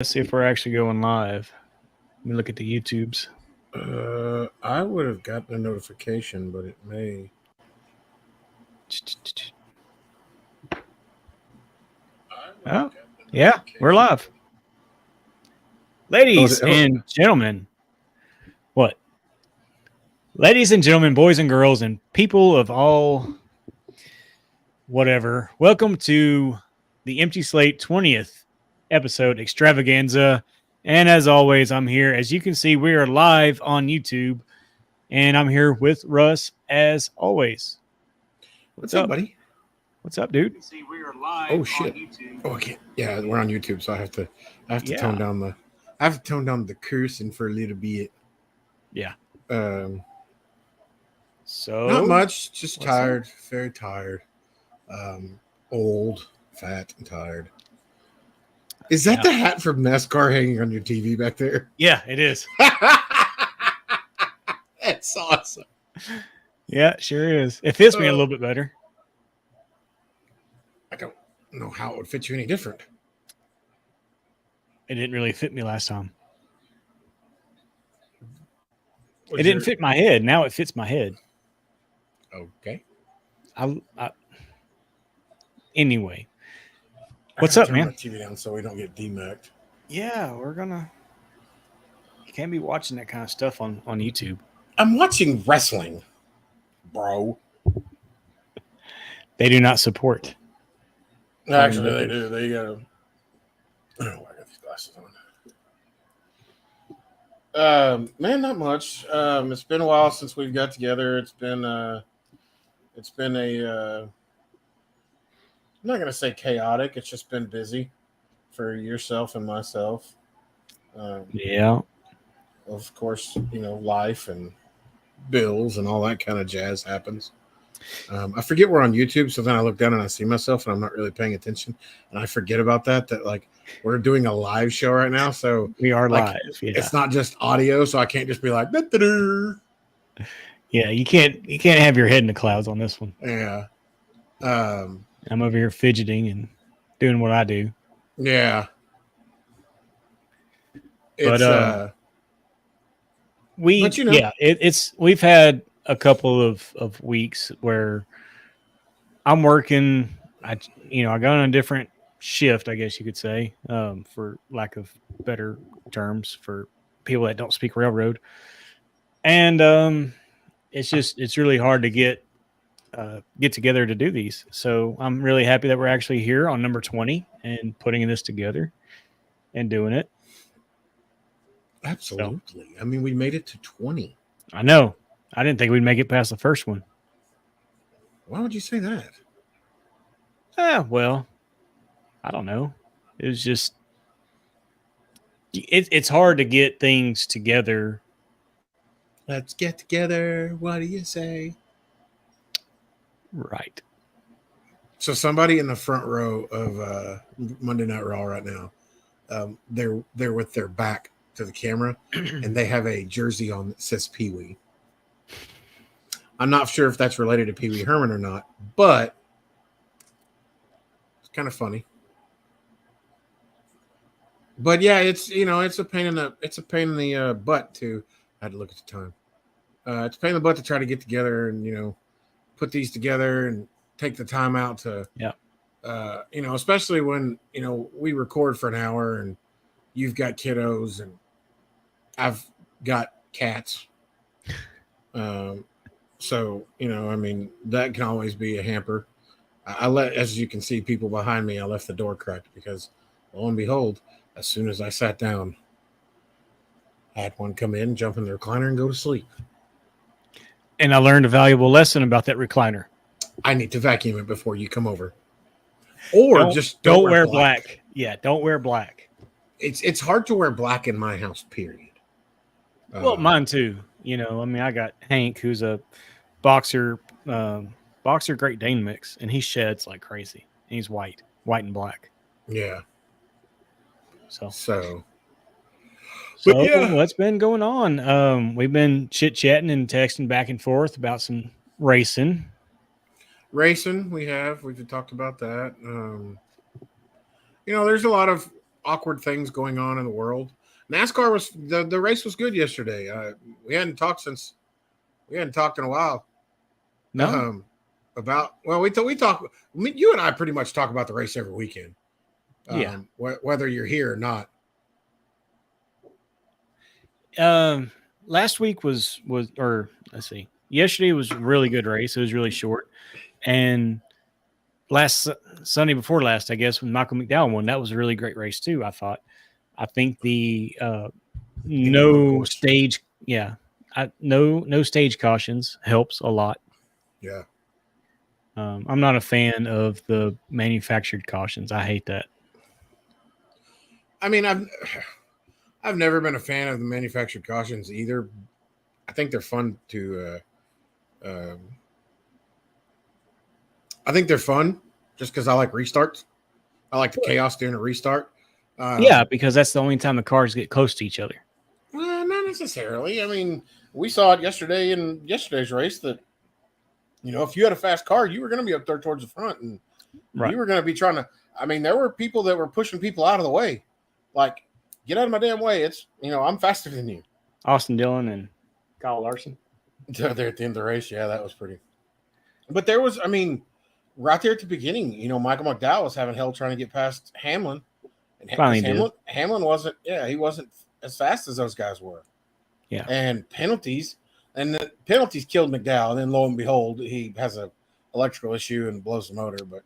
Let's see if we're actually going live. Let me look at the YouTubes. I would have gotten a notification, but it may. Oh, yeah, we're live. Ladies Hello. and gentlemen, what? Ladies and gentlemen, boys and girls, and people of all whatever, welcome to the Empty Slate 20th episode Extravaganza. And as always, I'm here. As you can see, we are live on YouTube, and I'm here with Russ as always. What's up, buddy? What's up, dude? See, we are live. Oh shit! Oh, I can't. Yeah, we're on YouTube, so I have to tone down the. I have to tone down the cursing for a little bit. Yeah. So not much. Just tired. Very tired. Old, fat, and tired. Is that the hat from NASCAR hanging on your TV back there? Yeah, it is. That's awesome. Yeah, sure is. It fits me a little bit better. I don't know how it would fit you any different. It didn't really fit me last time. It didn't fit my head. Now it fits my head. Okay. Anyway. What's up, man? Turn my TV down so we don't get demacked. Yeah, we're gonna. You can't be watching that kind of stuff on YouTube. I'm watching wrestling, bro. They do not support. Actually, they do. They got. Oh, I got these glasses on. Man, not much. It's been a while since we've got together. It's been a. I'm not gonna say chaotic. It's just been busy for yourself and myself. Yeah. Of course, life and bills and all that kind of jazz happens. I forget we're on YouTube, so then I look down and I see myself, and I'm not really paying attention, and I forget about that. That like we're doing a live show right now, so we are live. Yeah. It's not just audio, so I can't just be like. Da-da-da. Yeah, you can't have your head in the clouds on this one. Yeah. I'm over here fidgeting and doing what I do. Yeah. We've had a couple of weeks where I'm working. I got on a different shift, I guess you could say, for lack of better terms for people that don't speak railroad. And it's really hard to get together to do these. So I'm really happy that we're actually here on number 20 and putting this together and doing it. Absolutely. So, I mean, we made it to 20. I know. I didn't think we'd make it past the first one. Why would you say that? Well, I don't know. It was just it's hard to get things together. Let's get together. What do you say? Right. So somebody in the front row of Monday Night Raw right now, they're with their back to the camera, and they have a jersey on that says Pee Wee. I'm not sure if that's related to Pee Wee Herman or not, but it's kind of funny. But yeah, it's a pain in the butt to. I had to look at the time. It's a pain in the butt to try to get together and put these together and take the time out to. Yeah. Especially when we record for an hour and you've got kiddos and I've got cats. So, I mean, that can always be a hamper. As you can see, people behind me, I left the door cracked because, lo and behold, as soon as I sat down, I had one come in, jump in the recliner, and go to sleep. And I learned a valuable lesson about that recliner. I need to vacuum it before you come over. Or don't wear black. Yeah, don't wear black. It's hard to wear black in my house, period. Well, mine too. I mean, I got Hank, who's a boxer Great Dane mix, and he sheds like crazy. And he's white and black. Yeah. So yeah. What's been going on? We've been chit-chatting and texting back and forth about some racing. We've talked about that. There's a lot of awkward things going on in the world. NASCAR was the race was good yesterday. We hadn't talked in a while. No, About we talk. You and I pretty much talk about the race every weekend. yeah. Whether you're here or not. Last week was or let's see. Yesterday was a really good race. It was really short, and last Sunday before last, I guess when Michael McDowell won, that was a really great race too. I thought. I think the no stage, yeah, no stage cautions helps a lot. Yeah. I'm not a fan of the manufactured cautions. I hate that. I mean, I've never been a fan of the manufactured cautions either. I think they're fun to. I think they're fun just because I like restarts. I like the chaos during a restart. Yeah, because that's the only time the cars get close to each other. Well, not necessarily. I mean, we saw it yesterday in yesterday's race that, if you had a fast car, you were going to be up there towards the front, and you were going to be trying to. I mean, there were people that were pushing people out of the way, like, get out of my damn way. It's I'm faster than you. Austin Dillon and Kyle Larson. There at the end of the race, yeah, that was pretty. But there was, right there at the beginning, Michael McDowell was having hell trying to get past Hamlin. And Hamlin wasn't, he wasn't as fast as those guys were. Yeah. And penalties killed McDowell. And then lo and behold, he has a electrical issue and blows the motor. But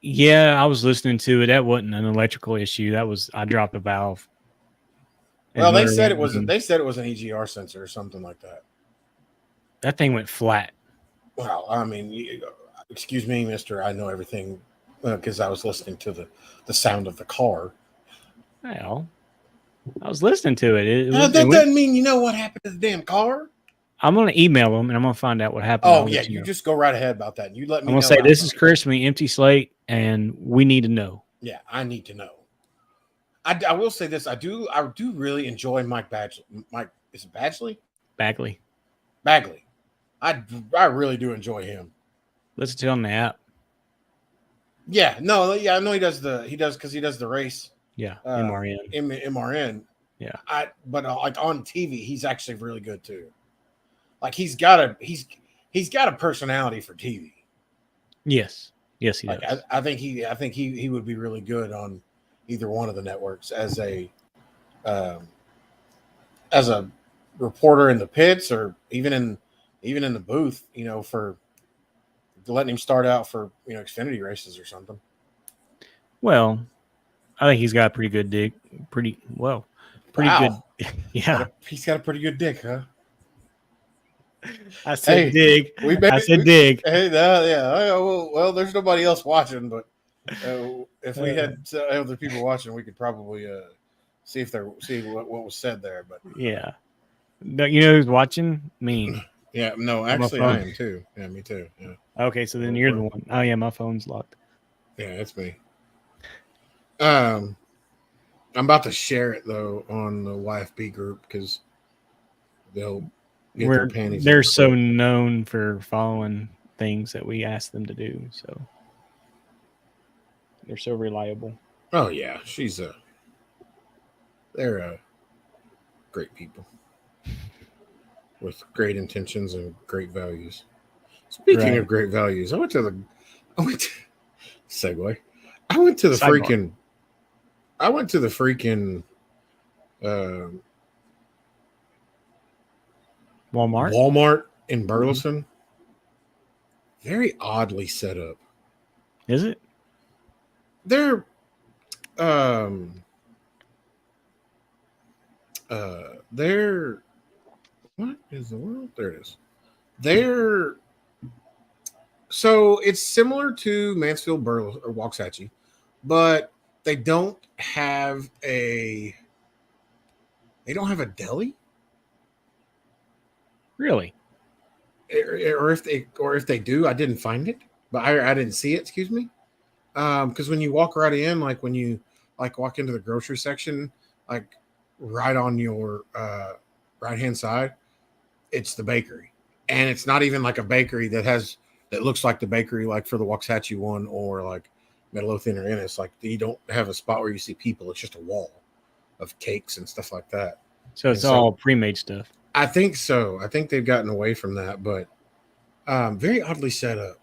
yeah, I was listening to it. That wasn't an electrical issue. I dropped a valve. Well, they said it was an EGR sensor or something like that. That thing went flat. Well, excuse me, mister, I know everything because I was listening to the sound of the car. Well, I was listening to it. That doesn't mean you know what happened to the damn car. I'm going to email them and I'm going to find out what happened. Oh, yeah, you just go right ahead about that. You let me know. I'm going to say, this is Chris from the Empty Slate, and we need to know. Yeah, I need to know. I will say this. I do really enjoy Mike Badgley. Is it Badgley? Bagley. I really do enjoy him. Listen to it on the app. Yeah, no, yeah, I know he does because he does the race. Yeah, MRN. MRN. Yeah. But like on TV, he's actually really good too. Like he's got a personality for TV. Yes, he does. I think he would be really good on either one of the networks as a reporter in the pits or even in the booth, for letting him start out for Xfinity races or something. Well, I think he's got a pretty good dig. Pretty wow. Good. Yeah, he's got a pretty good dick, huh? I said dig. I said dig. Hey, yeah. Well, there's nobody else watching, but if we had other people watching, we could probably see what was said there. But yeah, no, who's watching? Me. Yeah, no, actually, I am too. Yeah, me too. Yeah. Okay, so then you're the one. Oh yeah, my phone's locked. Yeah, it's me. I'm about to share it though on the YFB group because they'll get their panties. They're so known for following things that we ask them to do, so they're so reliable. Oh yeah, they're great people with great intentions and great values. Speaking of great values, I went to the freaking Walmart in Burleson. Very oddly set up. Is it? They're what is the world? There it is. So it's similar to Mansfield Burleson or Waxahachie, but they don't have a deli. Really? Or if they do, I didn't find it, but I didn't see it. Excuse me. Because when you walk right in, like when you walk into the grocery section, like right on your right hand side, it's the bakery, and it's not even like a bakery that looks like the bakery like for the Waxahachie one or like Midlothian or Ennis, like you don't have a spot where you see people. It's just a wall of cakes and stuff like that. So And it's all so pre-made stuff. I think so. I think they've gotten away from that, but very oddly set up.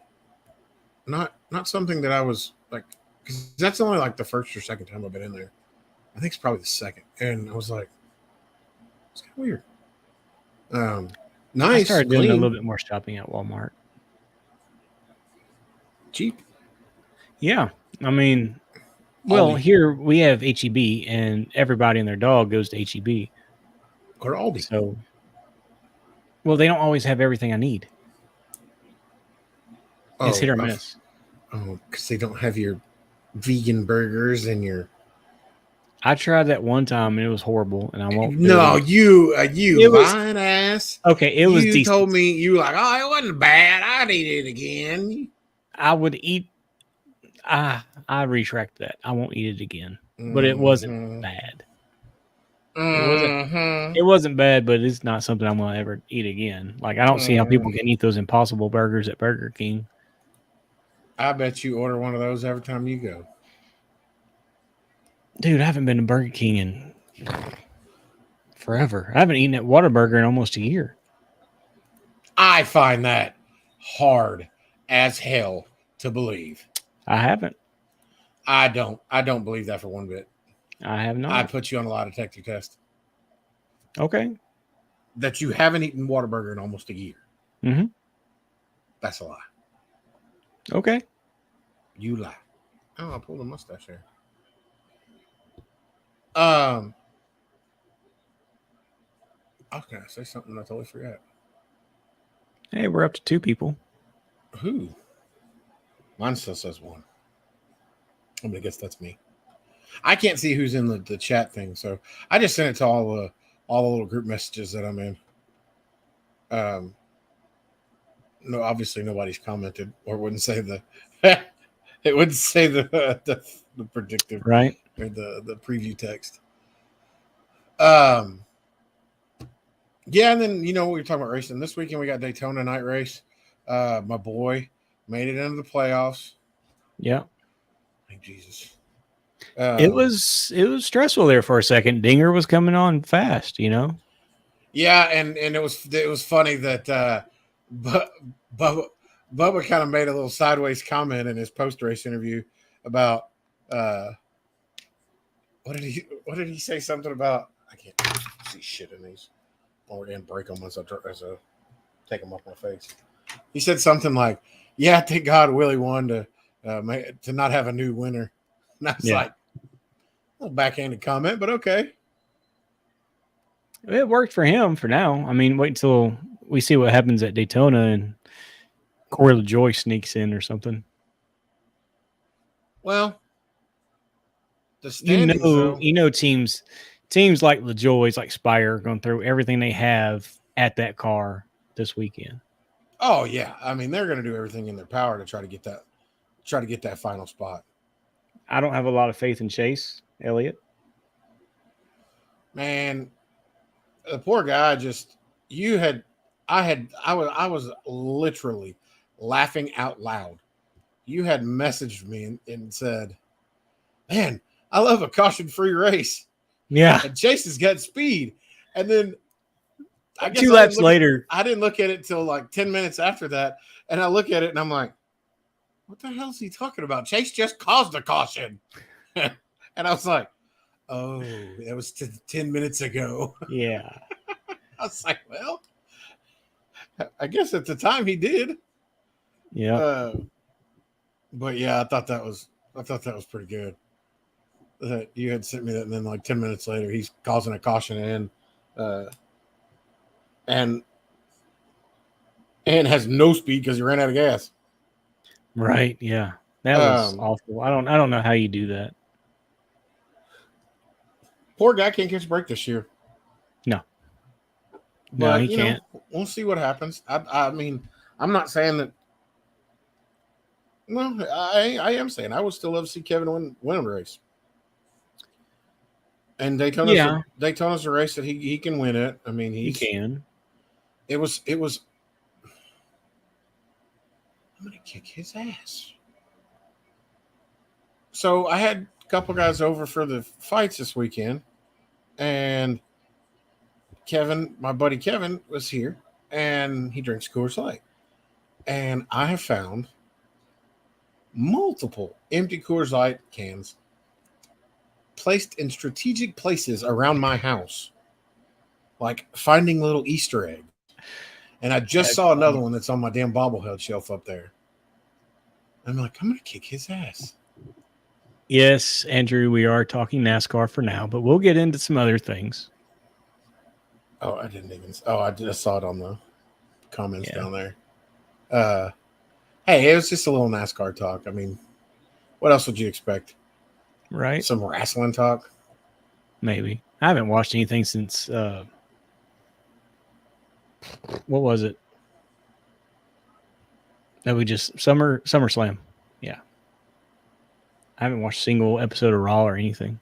Not something that I was like, because that's only like the first or second time I've been in there. I think it's probably the second, and I was like, it's kind of weird. Um, I Nice, started doing a clean, little bit more shopping at Walmart. cheap. Yeah, I mean, well, Aldi here we have HEB, and everybody and their dog goes to HEB. or Aldi. So, well, they don't always have everything I need. It's hit Oh, or miss. because they don't have your vegan burgers and your. I tried that one time and it was horrible, and I won't do it No, again. you It was lying ass. okay. It was You told decent. me you were like, oh, it wasn't bad. I'd eat it again. I would eat. I retract that. I won't eat it again. But it wasn't Mm-hmm. bad. It wasn't. Mm-hmm. It wasn't bad, but it's not something I'm gonna ever eat again. Like I don't see how people can eat those Impossible burgers at Burger King. I bet you order one of those every time you go. Dude, I haven't been to Burger King in forever. I haven't eaten at Whataburger in almost a year. I find that hard as hell to believe. I haven't. I don't believe that for one bit. I have I not. put you on a lie detector test Okay. that you haven't eaten Whataburger in almost a year. Mm-hmm. That's a lie. Okay. You lie. Oh, I pulled a mustache here. I was gonna say something I totally forgot. Hey, we're up to 2 people. Who? Mine still says one. I guess that's me. I can't see who's in the chat thing, so I just sent it to all the little group messages that I'm in. No, obviously nobody's commented or wouldn't say the it wouldn't say the predictive Right. or the preview text. Um yeah, and then we were talking about racing. This weekend we got Daytona night race. My boy made it into the playoffs. Yeah. Thank Jesus. It was stressful there for a second. Dinger was coming on fast, Yeah, and it was funny that but Bubba kind of made a little sideways comment in his post race interview about what did he say something about? I can't see shit in these. Or and break them as I take them off my face. He said something like, "Yeah, thank God Willie won to not have a new winner." And I was like, a little backhanded comment, but okay. It worked for him for now. I mean, wait until we see what happens at Daytona and Corey LaJoy sneaks in or something. Well, the standings, though. Teams like LaJoy's, like Spire, going to throw everything they have at that car this weekend. Oh yeah, I mean they're going to do everything in their power to try to get that final spot. I don't have a lot of faith in Chase Elliott. Man, the poor guy I was literally laughing out loud. You had messaged me and said, "Man, I love a caution-free race." Yeah. And Chase has got speed. And then I guess 2 laps later, I didn't look at it till like 10 minutes after that. And I look at it and I'm like, what the hell is he talking about? Chase just caused a caution. And I was like, oh, that was 10 minutes ago. yeah. I was like, well, I guess at the time he did. Yeah. But yeah, I thought that was pretty good. That you had sent me that, and then like 10 minutes later, he's causing a caution and has no speed because he ran out of gas. Right. Yeah. That was awful. I don't know how you do that. Poor guy can't catch a break this year. No. But, No, he can't. We'll see what happens. I mean, I'm not saying that. Well, I am saying I would still love to see Kevin win a race. And Daytona's a race that he can win it. I mean, he can. It was. I'm gonna kick his ass. So I had a couple guys over for the fights this weekend, and Kevin, my buddy Kevin, was here, and he drinks Coors Light, and I have found multiple empty Coors Light cans placed in strategic places around my house, like finding little Easter eggs. And I just saw another one that's on my damn bobblehead shelf up there. I'm like, I'm gonna kick his ass. Yes, Andrew, we are talking NASCAR for now, but we'll get into some other things. Oh, I didn't even. Oh, I just saw it on the comments down there. Hey, it was just a little NASCAR talk. I mean, what else would you expect? Right? Some wrestling talk? Maybe. I haven't watched anything since what was it? That we just SummerSlam. Yeah. I haven't watched a single episode of Raw or anything.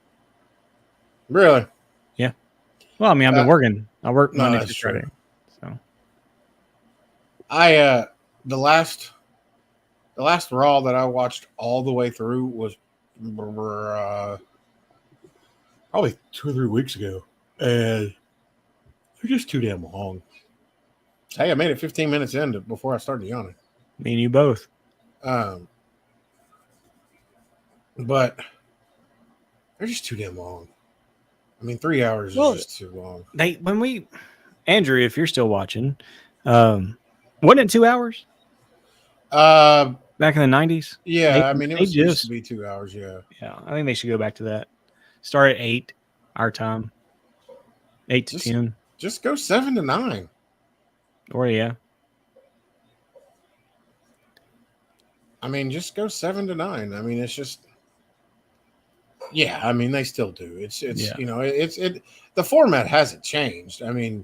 Really? Yeah. Well, I mean, I've been working. I work Monday through true. Friday. So the last Raw that I watched all the way through was probably 2 or 3 weeks ago, and they're just too damn long. Hey, I made it 15 minutes in before I started yawning. me and you both. But they're just too damn long. I mean, 3 hours is just too long. Andrew, if you're still watching, wasn't it 2 hours? Back in the 90s? Yeah, I mean, it used to be 2 hours, yeah. Yeah, I think they should go back to that. Start at 8, our time. 8 to 10. Just go 7 to 9. Or, yeah. I mean, just go 7 to 9. I mean, it's just... Yeah, I mean, they still do. It's you know, the format hasn't changed. I mean,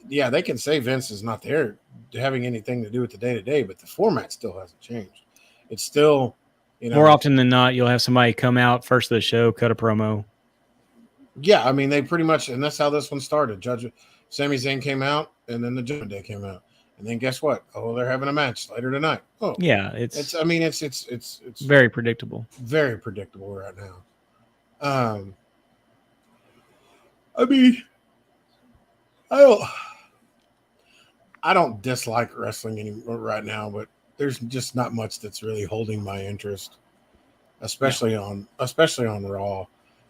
yeah, they can say Vince is not there having anything to do with the day-to-day, but the format still hasn't changed. It's still, you know, more often than not, you'll have somebody come out first of the show, cut a promo. Yeah, I mean, they pretty much, and that's how this one started. Sami Zayn came out, and then the Judgment Day came out, and then guess what? Oh, they're having a match later tonight. Oh, yeah, it's very predictable. Very predictable right now. I mean, I don't dislike wrestling anymore right now, but there's just not much that's really holding my interest, especially on Raw.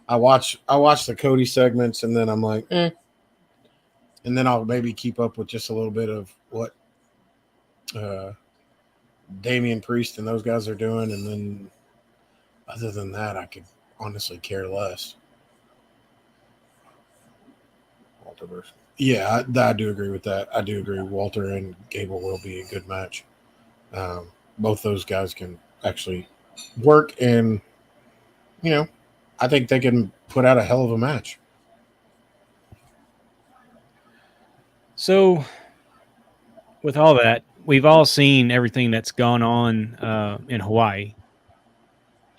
I watch the Cody segments, and then I'm like, and then I'll maybe keep up with just a little bit of what Damian Priest and those guys are doing, and then other than that, I could honestly care less. Walter versus. Yeah, I do agree with that. I do agree. Walter and Gable will be a good match. Both those guys can actually work, and you know, I think they can put out a hell of a match. So, with all that, we've all seen everything that's gone on in Hawaii.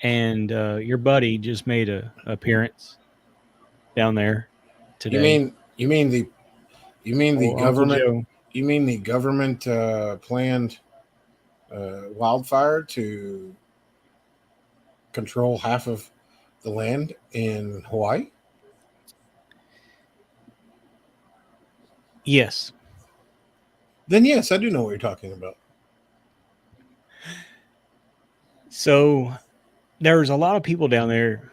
And your buddy just made an appearance down there today. You mean the government? Joe. You mean the government planned wildfire to control half of the land in Hawaii? Yes. Then yes, I do know what you're talking about. So there's a lot of people down there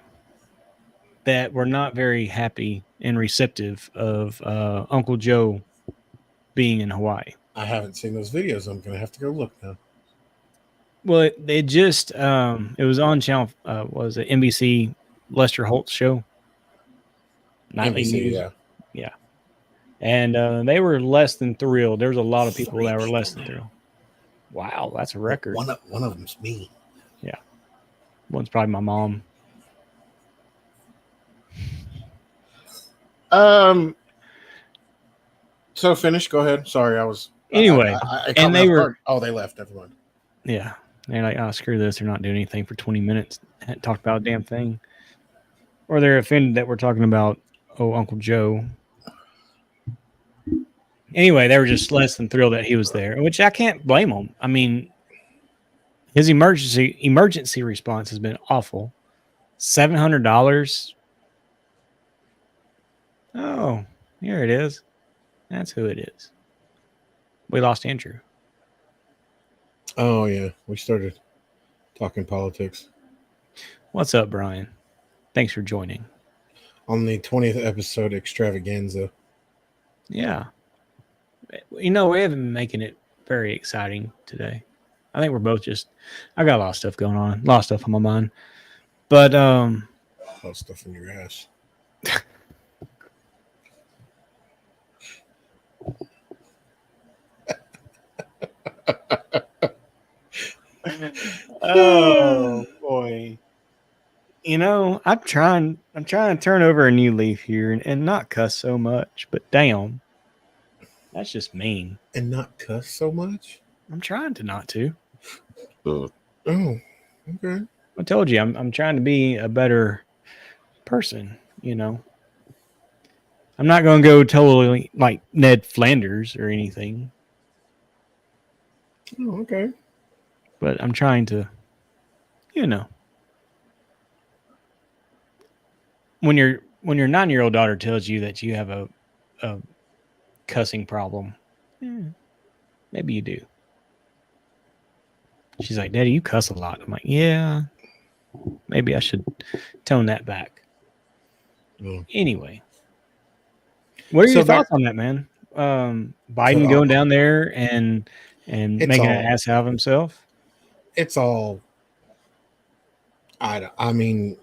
that were not very happy and receptive of Uncle Joe being in Hawaii. I haven't seen those videos. I'm going to have to go look now. Well, it just it was on channel. Was it NBC Lester Holt's show? Nightly NBC, News. Yeah. And they were less than thrilled. There was a lot of people that were less than thrilled. Wow, that's a record. One of them's me. Yeah. One's probably my mom. So finish. Go ahead. Sorry, I was. Anyway, and they were. Oh, they left. Never mind. Yeah, they're like, oh, screw this. They're not doing anything for 20 minutes. Hadn't talked about a damn thing. Or they're offended that we're talking about Uncle Joe. Anyway, they were just less than thrilled that he was there, which I can't blame them. I mean, his emergency response has been awful. $700. Oh, here it is. That's who it is. We lost Andrew. Oh yeah, we started talking politics What's up, Brian? Thanks for joining. on the 20th episode Extravaganza. Yeah. We haven't been making it very exciting today. I think we're both just I got a lot of stuff going on. A lot of stuff on my mind. But A lot of stuff in your ass. oh boy. I'm trying to turn over a new leaf here and not cuss so much, but damn, that's just mean. And not cuss so much. I'm trying to not to. Oh, okay. I told you I'm trying to be a better person. I'm not going to go totally like Ned Flanders or anything, Oh, okay. but I'm trying to, you know, when your 9-year-old daughter tells you that you have a cussing problem, maybe you do. She's like, Daddy, you cuss a lot. I'm like, yeah, maybe I should tone that back. Oh. Anyway, what are So your back thoughts on that, man? to Biden going down there and it's making an all ass out of himself. it's all. I mean,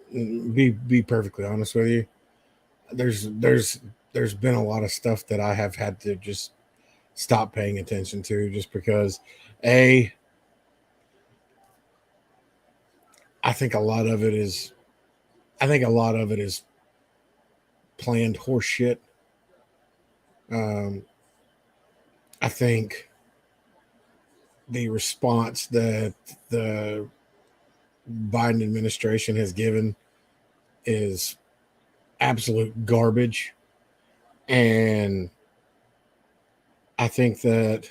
be perfectly honest with you. There's been a lot of stuff that I have had to just stop paying attention to just because a I think a lot of it is I think a lot of it is planned horse shit. Um, I think the response that the Biden administration has given is absolute garbage. And I think that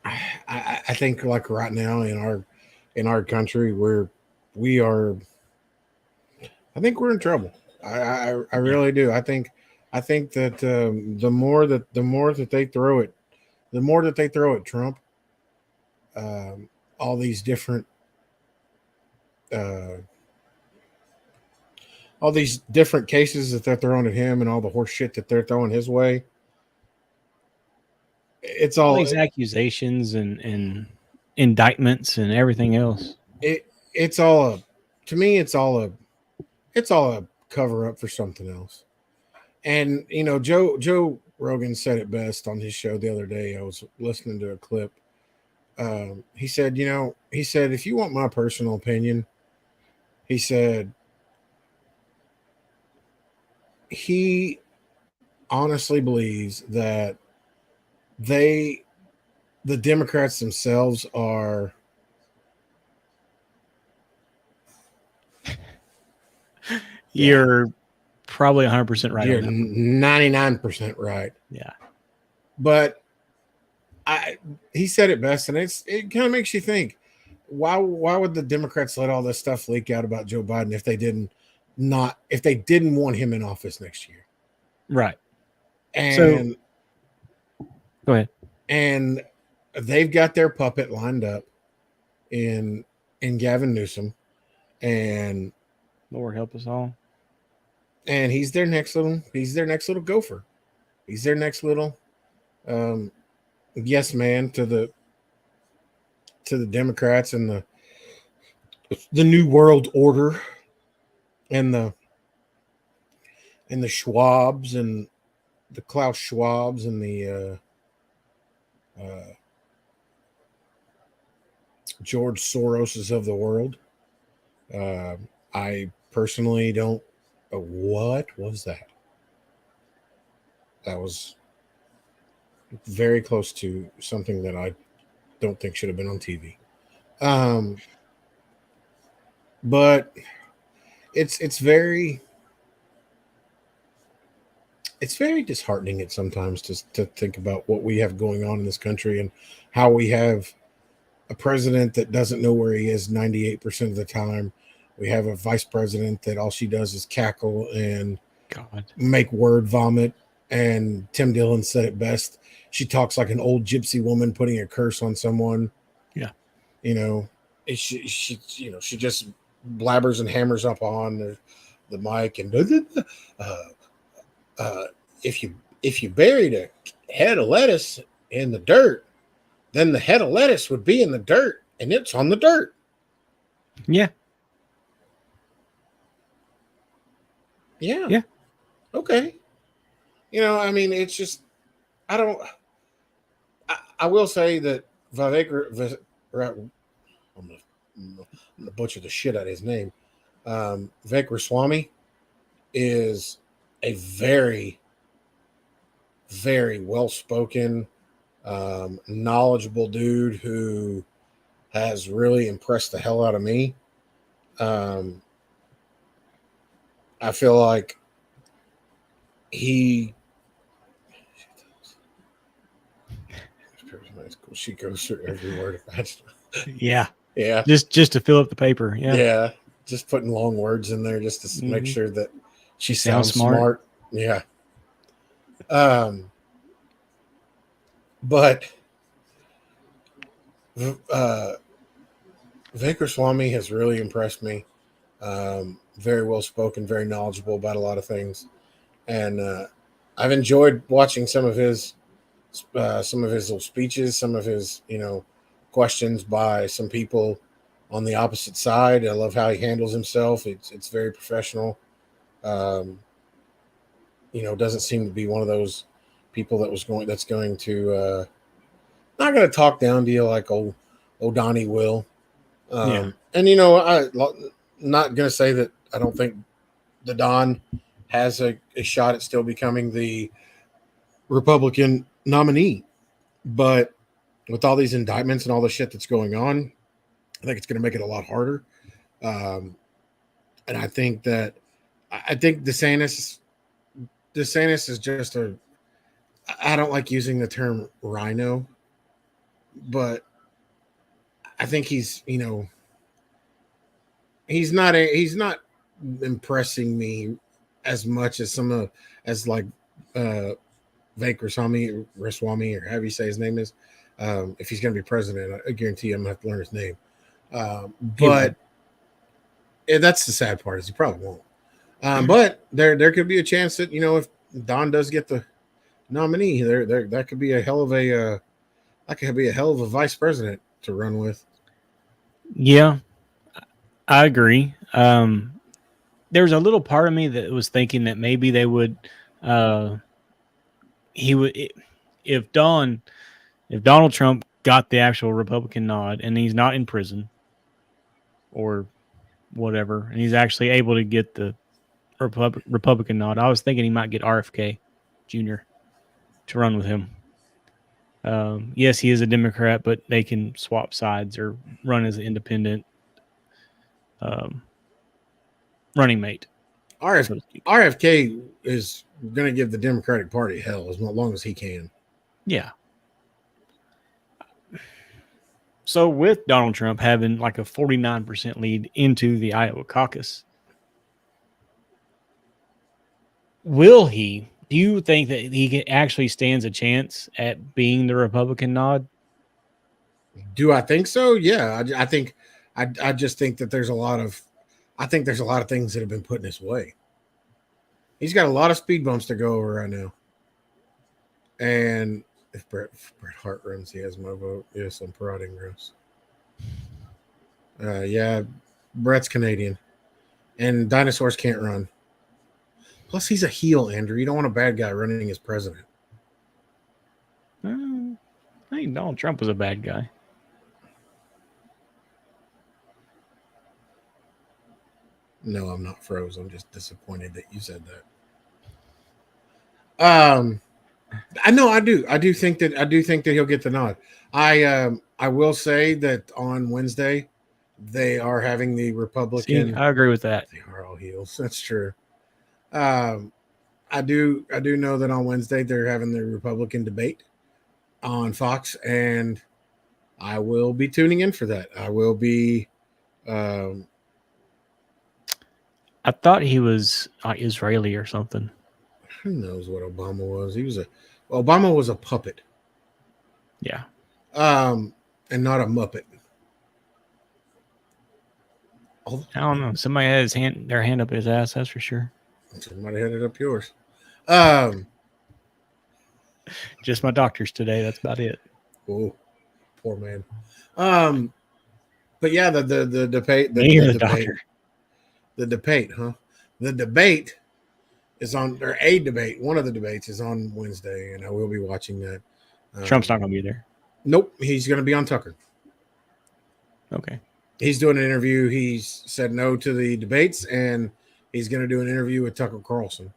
I think like right now in our country we are I think we're in trouble. I Yeah. really do. I think that the more that they throw it, the more that they throw at Trump, all these different uh, all these different cases that they're throwing at him and all the horse shit that they're throwing his way, it's All all these accusations and indictments and everything else. it it's all a to me it's all a cover up for something else. And Joe Rogan said it best on his show the other day. I was listening to a clip. He said, if you want my personal opinion, he said he honestly believes that they, the Democrats themselves, are yeah, You're probably 100% right you're on that. 99% right. Yeah. But I he said it best, and it kind of makes you think, why would the Democrats let all this stuff leak out about Joe Biden if they didn't want him in office next year? Right. So And go ahead. and they've got their puppet lined up in Gavin Newsom, and Lord help us all. he's their next little gopher. He's their next little um, yes man to the Democrats and the New World Order and the Schwabs and the Klaus Schwabs and the George Soroses of the world. I personally don't. What was that? That was very close to something that I don't think should have been on TV. Um, but it's very disheartening at sometimes to think about what we have going on in this country and how we have a president that doesn't know where he is 98% of the time. We have a vice president that all she does is cackle and God. make word vomit. And Tim Dillon said it best. She talks like an old gypsy woman putting a curse on someone. Yeah. You know, she just blabbers and hammers up on the mic and uh, uh, if you buried a head of lettuce in the dirt, then the head of lettuce would be in the dirt, and it's on the dirt. Yeah. Yeah. Yeah. Okay. I mean, it's just I don't. I will say that Vivek. I'm gonna butcher the shit out of his name. Vivek Ramaswamy is a very, very well spoken, knowledgeable dude who has really impressed the hell out of me. Um, I feel like he. She goes through every word. Yeah. Yeah, Just to fill up the paper. Yeah. yeah. Just putting long words in there just to make Mm-hmm. sure that she Sounds sounds smart. smart. Yeah. Um, but uh, Vivek Swami has really impressed me. Very well spoken, very knowledgeable about a lot of things, and I've enjoyed watching some of his little speeches, some of his questions by some people on the opposite side. I love how he handles himself. It's very professional. Um, doesn't seem to be one of those people that's going to not going to talk down to you like old Donnie will. Yeah. And not going to say that I don't think the Don has a shot at still becoming the Republican nominee, but with all these indictments and all the shit that's going on, I think it's going to make it a lot harder. Um, and I think DeSantis is just a. I don't like using the term rhino, but I think he's not impressing me as much as some of as like uh Vivek Ramaswamy, or however you say his name is. If he's going to be president, I guarantee you I'm going to have to learn his name. He won't. But that's the sad part is he probably won't. But there could be a chance that if Don does get the nominee, there that could be a hell of a that could be a hell of a vice president to run with. Yeah. I agree. There's a little part of me that was thinking that maybe they would, uh, he would, if Don, if Donald Trump got the actual Republican nod and he's not in prison or whatever, and he's actually able to get the Republican nod, I was thinking he might get RFK Jr. to run with him. Yes, he is a Democrat, but they can swap sides or run as an independent um, running mate, RF, so to speak. RFK is going to give the Democratic Party hell as long as he can. Yeah. So with Donald Trump having like a 49% lead into the Iowa caucus, will he? Do you think that he actually stands a chance at being the Republican nod? Do I think so? Yeah, I think I just think that I think there's a lot of things that have been put in his way. He's got a lot of speed bumps to go over right now. And if Bret Hart runs, he has my vote. Yes, I'm prodding gross. Yeah, Bret's Canadian, and dinosaurs can't run. Plus, he's a heel, Andrew. You don't want a bad guy running as president. I think Donald Trump was a bad guy. No, I'm not froze. I'm just disappointed that you said that. I know I do think that he'll get the nod. I will say that on Wednesday they are having the See, Republican. I agree with that. They are all heels. That's true. Um, I do know that on Wednesday they're having the Republican debate on Fox, and I will be tuning in for that. I will be. Um, I thought he was Israeli or something. who knows what Obama was? Obama was a puppet, Yeah. and not a muppet. Oh, I don't know. Somebody had their hand up his ass. That's for sure. somebody had it up yours. Um, Just my doctors today. That's about it. oh, poor man. Um, but yeah, the debate, Me or the doctor? the debate, huh? The debate is on, or a debate. One of the debates is on Wednesday, and I will be watching that. Trump's not going to be there. Nope, he's going to be on Tucker. Okay. He's doing an interview. He's said no to the debates, and he's going to do an interview with Tucker Carlson.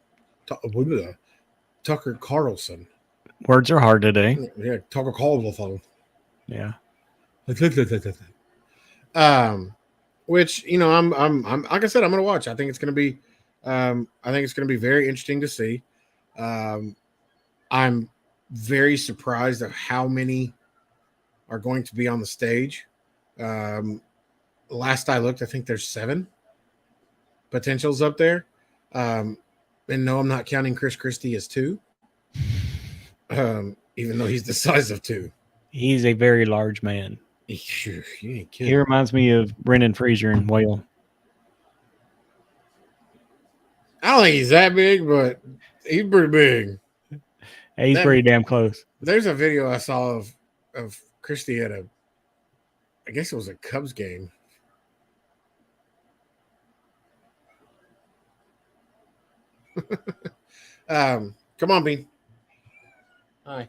Tucker Carlson. Words are hard today. Yeah, Tucker Carlson. Yeah. Which I'm like I said, I'm going to watch. I think it's going to be, very interesting to see. I'm very surprised of how many are going to be on the stage. Last I looked, I think there's 7 potentials up there. And no, I'm not counting Chris Christie as 2. Even though he's the size of 2. He's a very large man. You ain't kidding. He reminds me of Brendan Fraser in Whale. I don't think he's that big, but he's pretty big. Hey, he's pretty damn close. There's a video I saw of Christie at I guess it was a Cubs game. Come on, Bean. Hi.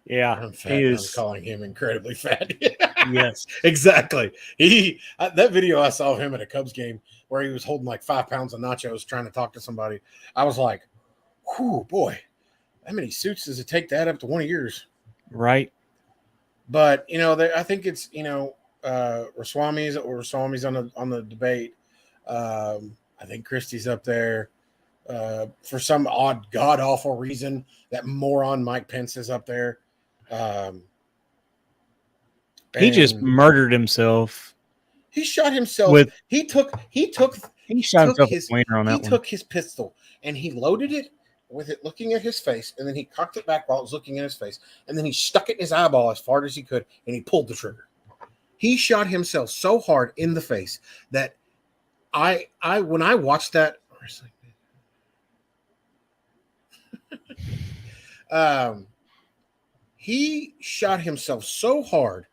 Yeah, I'm fat. I'm calling him incredibly fat. Yes, exactly. That video I saw of him at a Cubs game where he was holding like 5 pounds of nachos trying to talk to somebody. I was like, "Whew, boy, how many suits does it take to add up to one of yours?" Right. But I think it's Ramaswamy's on the debate. I think Christie's up there. For some odd, god awful reason, that moron Mike Pence is up there. He just murdered himself. He shot himself. He took his pistol and he loaded it with it looking at his face, and then he cocked it back while it was looking at his face, and then he stuck it in his eyeball as far as he could, and he pulled the trigger. He shot himself so hard in the face that I when I watched that, he shot himself so hard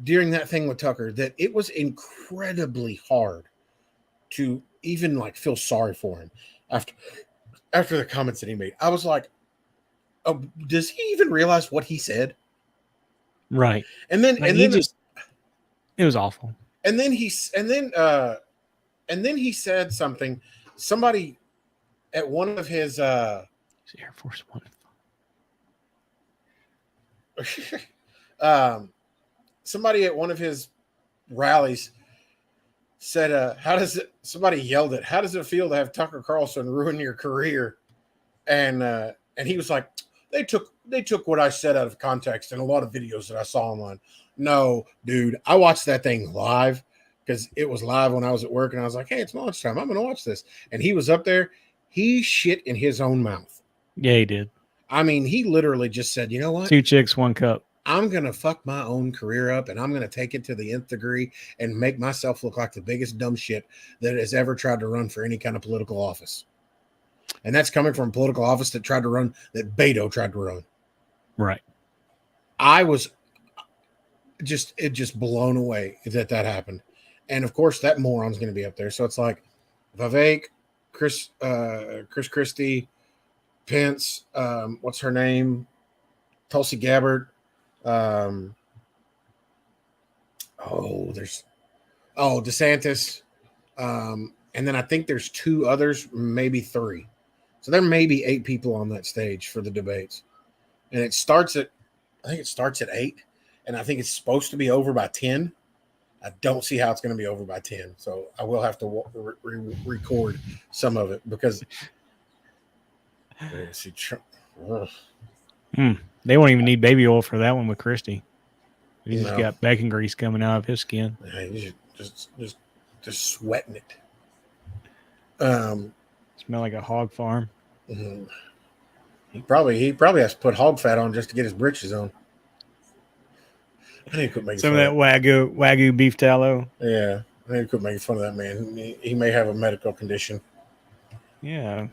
during that thing with Tucker that it was incredibly hard to even like feel sorry for him after the comments that he made. I was like, oh, does he even realize what he said? Right. And then it was awful. And then he said something. Somebody at one of his Air Force One. Somebody at one of his rallies said, somebody yelled it, how does it feel to have Tucker Carlson ruin your career? And he was like, they took what I said out of context in a lot of videos that I saw online. No, dude, I watched that thing live because it was live when I was at work, and I was like, hey, it's lunchtime, I'm gonna watch this. And he was up there, he shit in his own mouth. Yeah, he did. I mean, he literally just said, you know what? 2 chicks, 1 cup. I'm going to fuck my own career up, and I'm going to take it to the nth degree and make myself look like the biggest dumb shit that has ever tried to run for any kind of political office. And that's coming from a political office that Beto tried to run. Right. I was just blown away that happened. And of course, that moron's going to be up there. So it's like Vivek, Chris Christie, Pence, what's her name? Tulsi Gabbard. DeSantis. And then I think there's 2 others, maybe 3. So there may be 8 people on that stage for the debates. And it starts at 8. And I think it's supposed to be over by 10. I don't see how it's going to be over by 10. So I will have to record some of it because see Trump. They won't even need baby oil for that one with Christy. He's just No, got bacon grease coming out of his skin. he's just sweating it. Um, Smell like a hog farm. mhm. He probably has to put hog fat on just to get his britches on. I need to quit making Some of fun that of wagyu beef tallow. that. Yeah, I need to quit making fun of that man. He may have a medical condition. Yeah,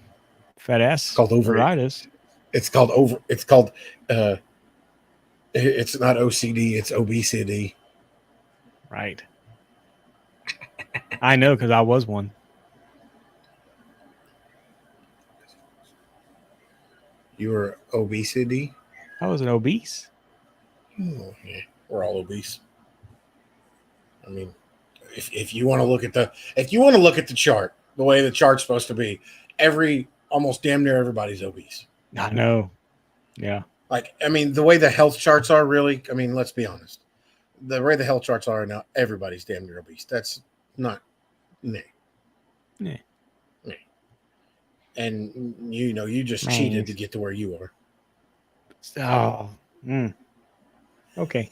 fat It's ass called over. iritis. It's called over. It's called. It's not OCD. It's obesity. Right. I know because I was one. You were obesity. I was an obese. Oh, yeah, we're all obese. I mean, if you want to look at the chart, the way the chart's supposed to be, almost damn near everybody's obese. I know. Yeah. Like, I mean, the way the health charts are really, I mean, let's be honest. The way the health charts are now, everybody's damn near obese. That's not, nah, Yeah. nah. And you just Man. cheated to get to where you are. Oh. Okay.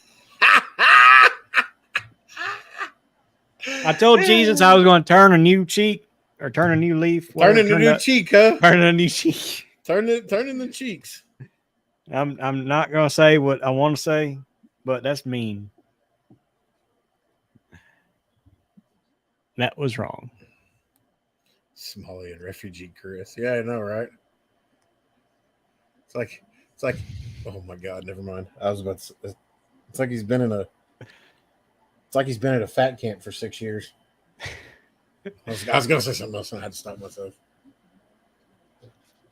I told Jesus I was going to turn a new cheek or turn a new leaf. Turning the new cheek, huh? Turning a new cheek. Turning the cheeks. I'm not going to say what I want to say, but that's mean. That was wrong. Somalian refugee, Chris. Yeah, I know, right? It's like, oh my God, never mind. I was about to. It's like he's been in a. It's like he's been at a fat camp for 6 years. I was gonna say something else and I had to stop myself.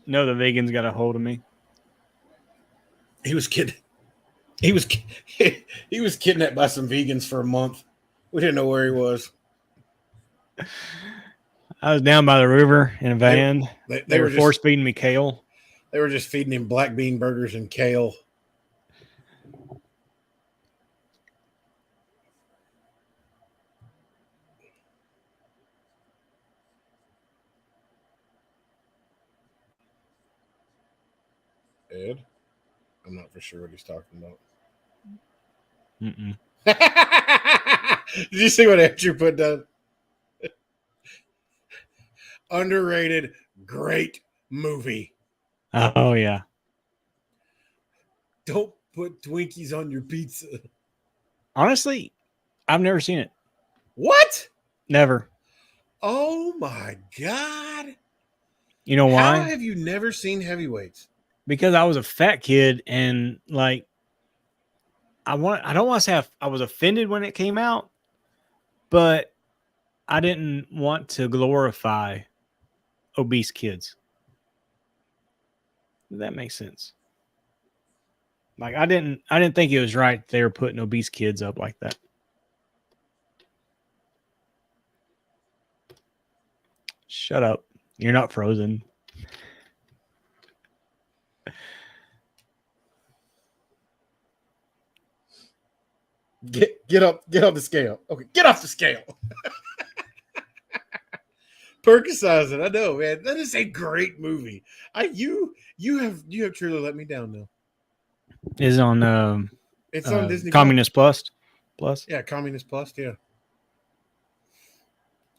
No, the vegans got a hold of me. He was kidding. He was kidnapped by some vegans for a month. We didn't know where he was. I was down by the river in a van. They were force feeding me kale. They were just feeding him black bean burgers and kale. Ed? I'm not for sure what he's talking about. Mm-mm. Did you see what Andrew put down? Underrated, great movie. Oh, yeah. Don't put Twinkies on your pizza. Honestly, I've never seen it. What? Never. Oh my God. You know why? How have you never seen Heavyweights? Because I was a fat kid and like I don't want to say I was offended when it came out, but I didn't want to glorify obese kids. Does that make sense? Like I didn't think it was right they were putting obese kids up like that. Shut up. You're not frozen. Get off the scale. Okay, get off the scale. Percocise it. I know, man. That is a great movie. You have truly let me down though. Is on It's on Disney Communist Plus. Yeah, Communist Plus, yeah.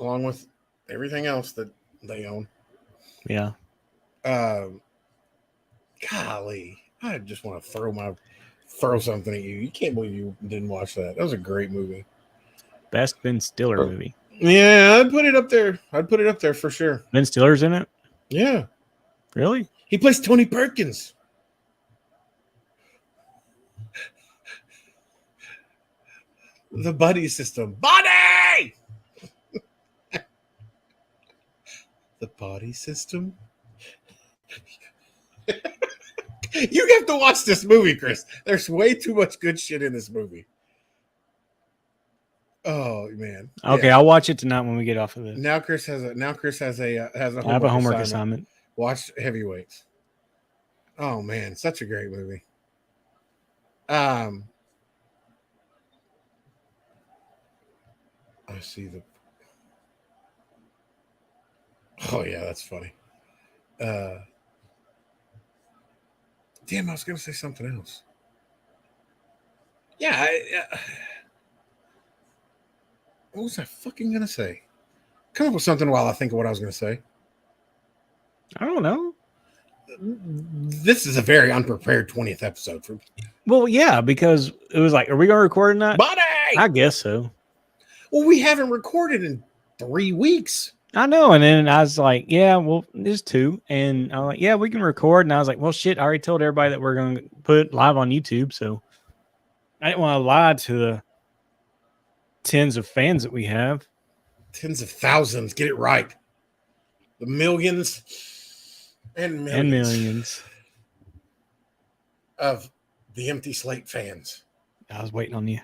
Along with everything else that they own. Yeah. Golly, I just want to throw something at you. You can't believe you didn't watch that. That was a great movie. Best Ben Stiller movie. Yeah, I'd put it up there. I'd put it up there for sure. Ben Stiller's in it? Yeah. Really? He plays Tony Perkins. The buddy system. Buddy! The body system? You have to watch this movie, Chris. There's way too much good shit in this movie. Oh man. Okay, yeah. I'll watch it tonight when we get off of this. Now Chris has a I have a homework assignment. Watch Heavyweights. Oh man, such a great movie. I see the. Oh yeah, that's funny. Damn, I was going to say something else. Yeah, what was I fucking going to say? Come up with something while I think of what I was going to say. I don't know. This is a very unprepared 20th episode for me. Well, yeah, because it was like, are we going to record or not? Buddy! I guess so. Well, we haven't recorded in 3 weeks. I know. And then I was like, yeah, well, there's 2. And I'm like, yeah, we can record. And I was like, well, shit, I already told everybody that we're going to put it live on YouTube. So I didn't want to lie to the tens of fans that we have. Tens of thousands. Get it right. The millions and millions. And millions. Of the Empty Slate fans. I was waiting on you.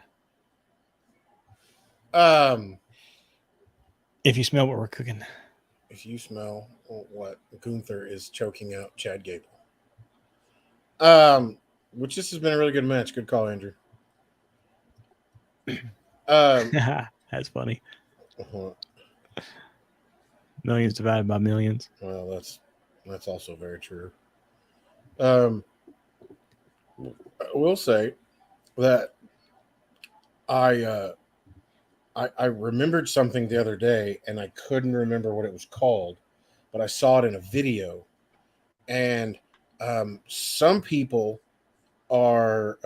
If you smell what we're cooking. If you smell what Gunther is choking out Chad Gable. Which this has been a really good match. Good call, Andrew. That's funny. Millions divided by millions. Well, that's also very true. I will say that I remembered something the other day, and I couldn't remember what it was called, but I saw it in a video, and some people are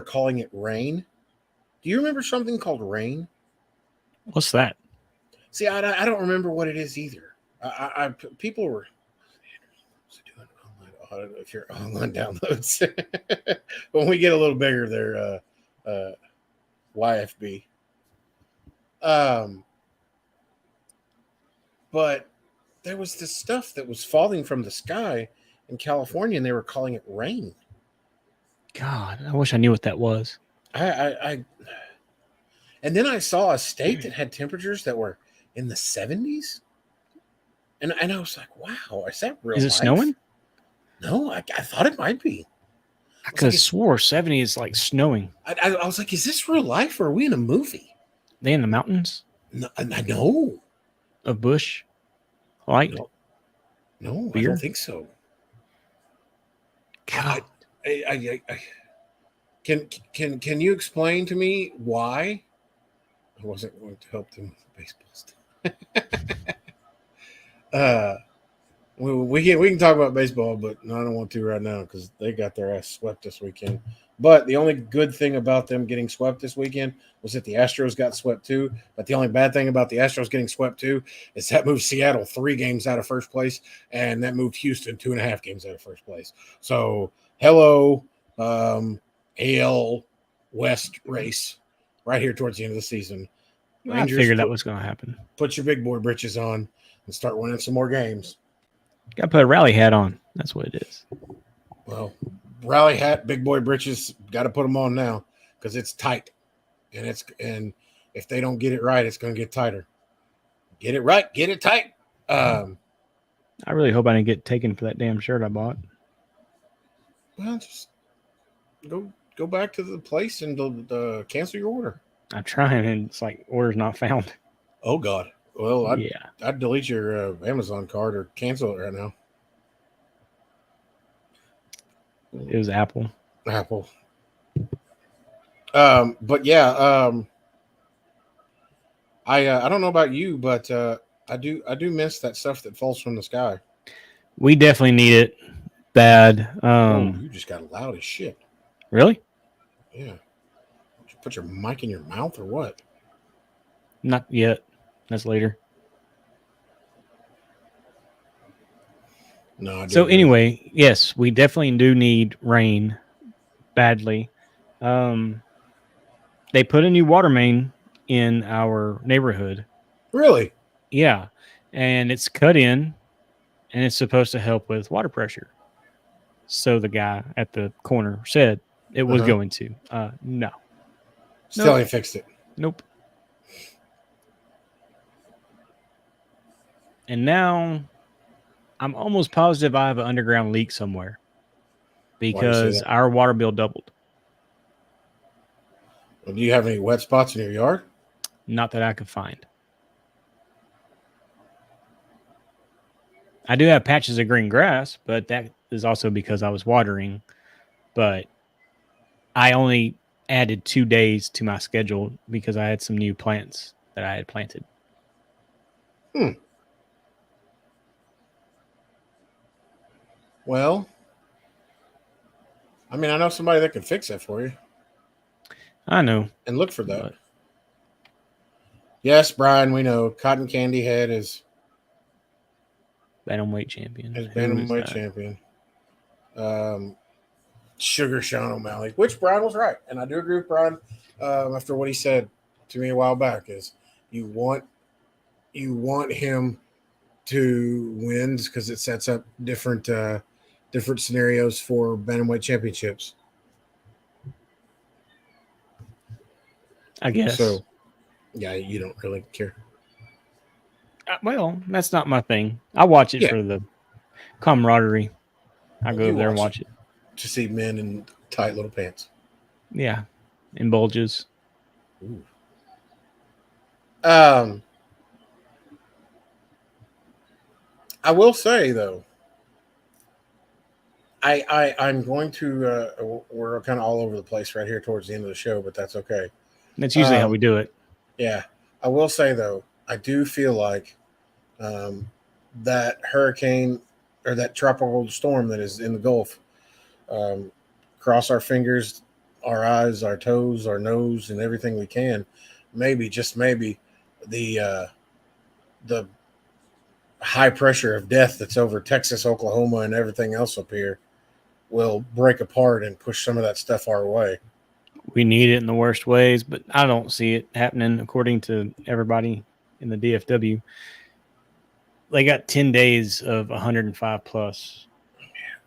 calling it rain. Do you remember something called rain? What's that? See, I don't remember what it is either. People were doing online. If you're online downloads, when we get a little bigger, they're YFB. But there was this stuff that was falling from the sky in California, and they were calling it rain. God, I wish I knew what that was. And then I saw a state that had temperatures that were in the 70s. And I was like, wow, is that real? Is it snowing? No, I thought it might be. I could have swore 70 is like snowing. I was like, is this real life or are we in a movie? They in the mountains? No, I know. A bush? Light? No, I don't think so. God. Can you explain to me why? I wasn't going to help them with the baseball stuff. We can talk about baseball, but I don't want to right now because they got their ass swept this weekend. But the only good thing about them getting swept this weekend was that the Astros got swept too. But the only bad thing about the Astros getting swept too is that moved Seattle 3 games out of first place, and that moved Houston 2.5 games out of first place. So hello, AL West race right here towards the end of the season. Rangers, I figured that was going to happen. Put your big boy britches on and start winning some more games. Got to put a rally hat on. That's what it is. Well, rally hat, big boy britches, got to put them on now because it's tight, and if they don't get it right, it's going to get tighter. Get it right, get it tight. I really hope I didn't get taken for that damn shirt I bought. Well, just go back to the place and cancel your order. I'm trying, and it's like order's not found. Oh God. Well, I'd delete your Amazon card or cancel it right now. It was Apple. But yeah, I don't know about you, but I do miss that stuff that falls from the sky. We definitely need it bad. You just got loud as shit. Really? Yeah. Did you put your mic in your mouth or what? Not yet. That's later. No. So anyway, yes, we definitely do need rain badly. They put a new water main in our neighborhood. Really? Yeah. And it's cut in, and it's supposed to help with water pressure. So the guy at the corner said it was going to. No. Still ain't fixed it. Nope. And now I'm almost positive I have an underground leak somewhere because our water bill doubled. Well, do you have any wet spots in your yard? Not that I could find. I do have patches of green grass, but that is also because I was watering. But I only added 2 days to my schedule because I had some new plants that I had planted. Hmm. Well, I mean, I know somebody that can fix that for you I know, and look for that. but Yes, Brian, we know Cotton Candy Head bantamweight champion. is Who is bantamweight that? champion. Um, Sugar Sean O'Malley, which Brian was right, and I do agree with Brian. After what he said to me a while back, is you want him to win because it sets up different scenarios for bantamweight championships. I guess. So yeah, you don't really care. Well, that's not my thing. I watch it Yeah, for the camaraderie. I go you over there and watch watch it. to see men in tight little pants. Yeah, in bulges. Ooh. Um, I will say though, I'm going to. We're kind of all over the place right here towards the end of the show, but that's okay. That's usually how Um, we do it. yeah, I will say though, I do feel like um, that hurricane or that tropical storm that is in the Gulf. Um, Cross our fingers, our eyes, our toes, our nose, and everything we can. Maybe, just maybe, the high pressure of death that's over Texas, Oklahoma, and everything else up here will break apart and push some of that stuff our way. We need it in the worst ways, but I don't see it happening according to everybody in the DFW. They got 10 days of 105 plus.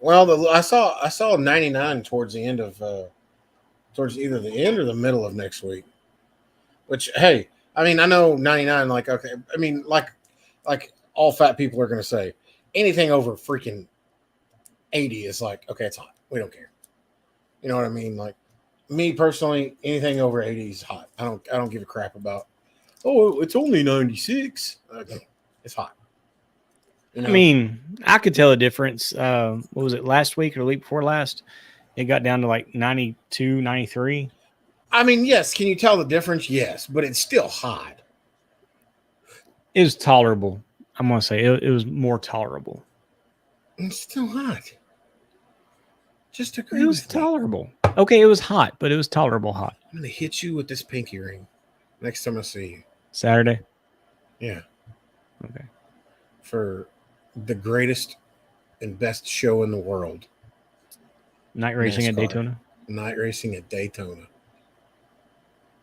Well, I saw 99 towards the end of towards either the end or the middle of next week. Which hey, I mean I know 99 like okay, I mean like all fat people are gonna say anything over freaking 80 is like okay, it's hot. We don't care. You know what I mean? Like me personally, anything over 80 is hot. I don't give a crap about. Oh, it's only 96. Okay, it's hot. You I know. mean, I could tell a difference. What was it, last week or the week before last? It got down to like 92, 93. I mean, yes. Can you tell the difference? Yes, but it's still hot. It was tolerable. I'm going to say it was more tolerable. It's still hot. Just It agree was with me. tolerable. Okay, it was hot, but it was tolerable hot. I'm gonna hit you with this pinky ring next time I see you. Saturday. Yeah, Okay. for the greatest and best show in the world, Night racing at NASCAR Daytona. night racing at Daytona.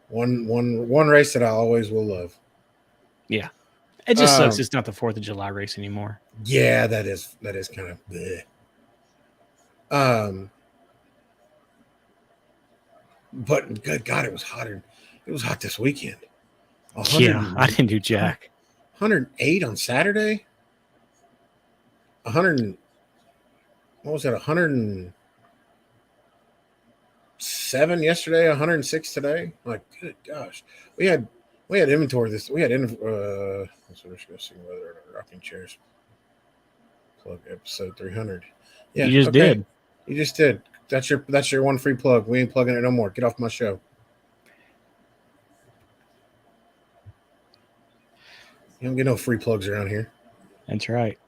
One race that I always will love. Yeah. It just sucks. Um, It's not the 4th of July race anymore. yeah, that is kind of bleh. Um, but good God, it was hotter. It was hot this weekend. Yeah, I 100, didn't do jack. 108 on Saturday. 100. What was that? 107 yesterday. 106 today. Like, good gosh, we had inventory this. We had so we're just gonna see whether rocking chairs plug episode 300. You Yeah. just Okay. did. You just did. That's your one free plug. We ain't plugging it no more. Get off my show. You don't get no free plugs around here. That's right.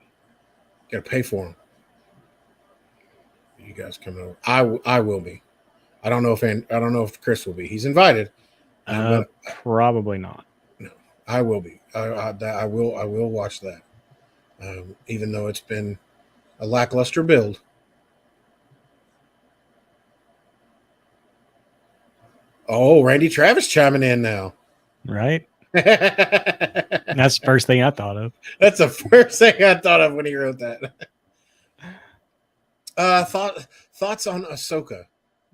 Got to pay for them. You guys coming over? I will be. I don't know if Chris will be. He's invited, but Probably not. no, I will be. I will watch that. Even though it's been a lackluster build. Oh, Randy Travis chiming in now. Right? That's That's the first thing I thought of. the first thing I thought of when he wrote that. Thoughts on Ahsoka,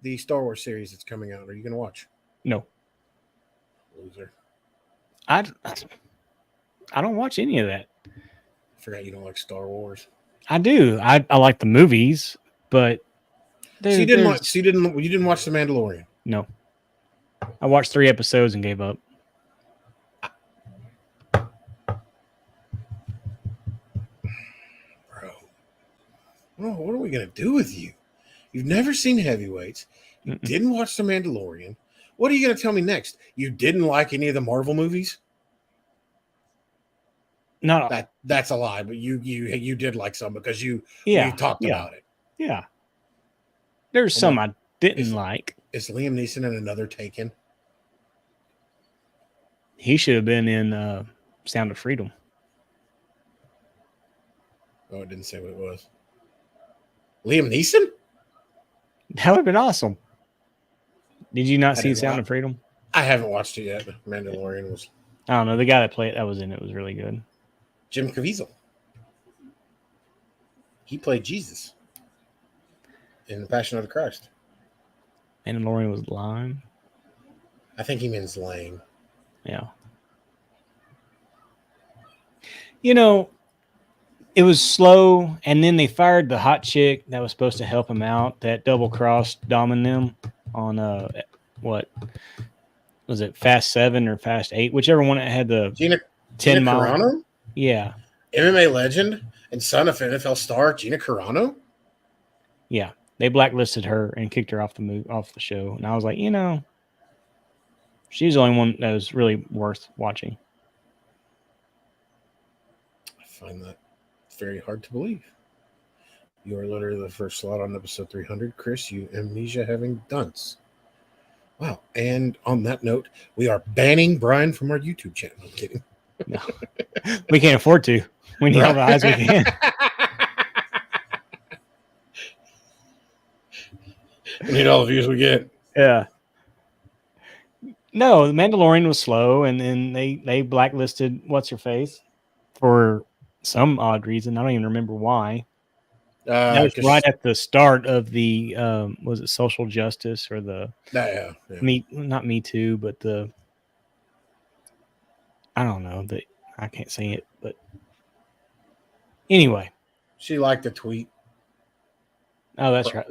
the Star Wars series that's coming out. Are you gonna watch? No. Loser. I don't watch any of that. I forgot you don't like Star Wars. I do. I like the movies, but So you didn't watch. You didn't watch The Mandalorian. No. I watched 3 episodes and gave up. Oh, what are we gonna do with you? You've never seen heavyweights. You Mm-mm. didn't watch The Mandalorian. What are you gonna tell me next? You didn't like any of the Marvel movies? Not That's a lie, but you did like some because we yeah, talked yeah, about it. yeah. There's Hold some on. I didn't Is like. is Liam Neeson in another Taken? He should have been in Sound of Freedom. Oh, it didn't say what it was. Liam Neeson? That would have been awesome. Did you not I see didn't Sound watch. of Freedom? I haven't watched it yet. Mandalorian was I don't know. The guy that played that was in it was really good. Jim Caviezel. He played Jesus in The Passion of the Christ. Mandalorian was lime. I think he means lame. Yeah. You know, it was slow, and then they fired the hot chick that was supposed to help him out. That double crossed Dom and them on what was it, Fast 7 or Fast 8, whichever one that had the Gina 10-mile. Carano, Yeah, MMA legend and son of NFL star Gina Carano. yeah. They blacklisted her and kicked her off the show, and I was like, she's the only one that was really worth watching. I find that very hard to believe. You are literally the first slot on episode 300. Chris, you amnesia having dunce. Wow. And on that note, we are banning Brian from our YouTube channel. I'm kidding. No, we can't afford to. We need all the eyes we can. We need all the views we get. Yeah. No, the Mandalorian was slow, and then they blacklisted what's her face for some odd reason. I don't even remember why. That was right at the start of the was it social justice or the yeah. not Me Too, but the I don't know that I can't say it, but anyway. She liked the tweet. Oh, that's right.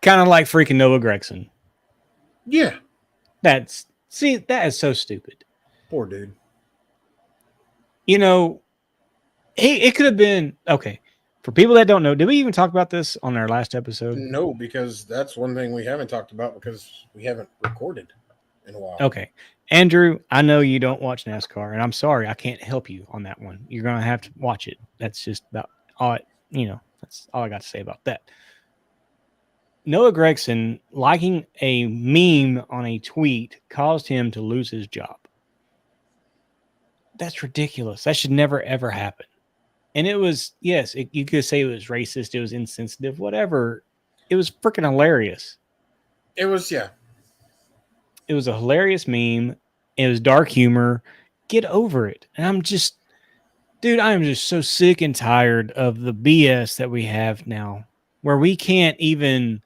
Kind of like freaking Noah Gregson. Yeah. That is so stupid. Poor dude. It could have been okay. For people that don't know, did we even talk about this on our last episode? No, because that's one thing we haven't talked about because we haven't recorded in a while. Okay. Andrew, I know you don't watch NASCAR, and I'm sorry, I can't help you on that one. You're going to have to watch it. That's just about all that's all I got to say about that. Noah Gregson liking a meme on a tweet caused him to lose his job. That's ridiculous. That should never, ever happen. And it was, yes, you could say it was racist, it was insensitive, whatever. It was freaking hilarious. It was, yeah. It was a hilarious meme. It was dark humor. Get over it. And I'm just, dude, I am just so sick and tired of the BS that we have now, where we can't even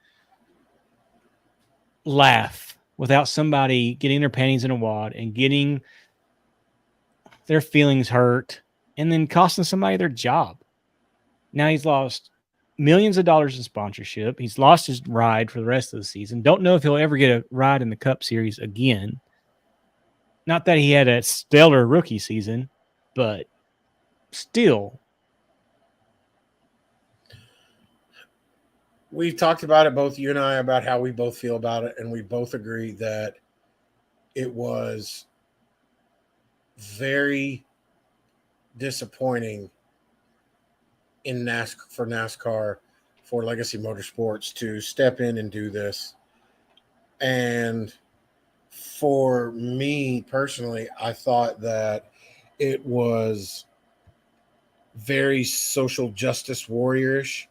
laugh without somebody getting their panties in a wad and getting their feelings hurt and then costing somebody their job. Now he's lost millions of dollars in sponsorship. He's lost his ride for the rest of the season. Don't know if he'll ever get a ride in the Cup Series again. Not that he had a stellar rookie season, but still. We've talked about it, both you and I, about how we both feel about it, and we both agree that it was very disappointing for NASCAR, for Legacy Motorsports to step in and do this. And for me personally, I thought that it was very social justice warriorish.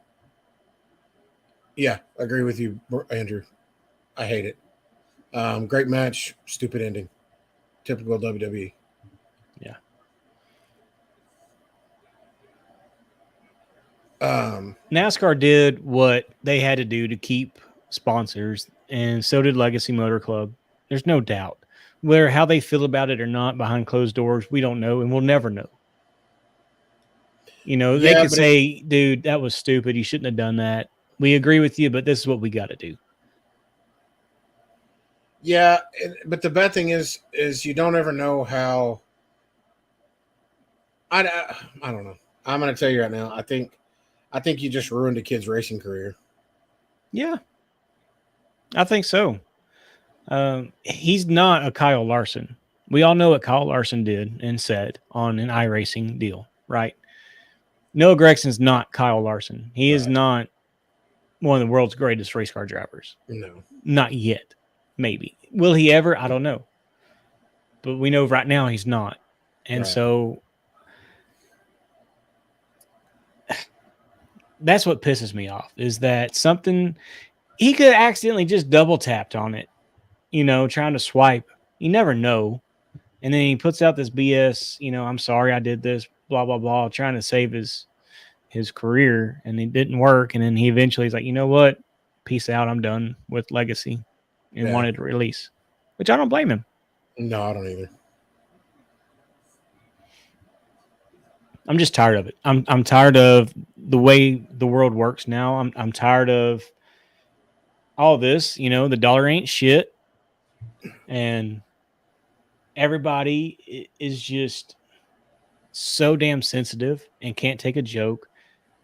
Yeah, I agree with you, Andrew. I hate it. Great match, stupid ending. Typical WWE. Yeah. NASCAR did what they had to do to keep sponsors, and so did Legacy Motor Club. There's no doubt. Whether how they feel about it or not behind closed doors, we don't know, and we'll never know. They could say, dude, that was stupid. You shouldn't have done that. We agree with you, but this is what we got to do. Yeah, but the bad thing is you don't ever know how. I don't know. I'm going to tell you right now. I think I think you just ruined a kid's racing career. Yeah, I think so. He's not a Kyle Larson. We all know what Kyle Larson did and said on an iRacing deal, right? Noah Gregson's not Kyle Larson. He is Right. not one of the world's greatest race car drivers. No. Not yet. Maybe. Will he ever? I don't know. But we know right now he's not. And Right. so that's what pisses me off is that something he could have accidentally just double tapped on it, trying to swipe. You never know. And then he puts out this BS, I'm sorry I did this, blah, blah, blah, trying to save his career, and it didn't work. And then he eventually is like, you know what? Peace out. I'm done with Legacy, and Yeah. wanted to release, which I don't blame him. No, I don't either. I'm just tired of it. I'm tired of the way the world works now. I'm tired of all this. The dollar ain't shit, and everybody is just so damn sensitive and can't take a joke,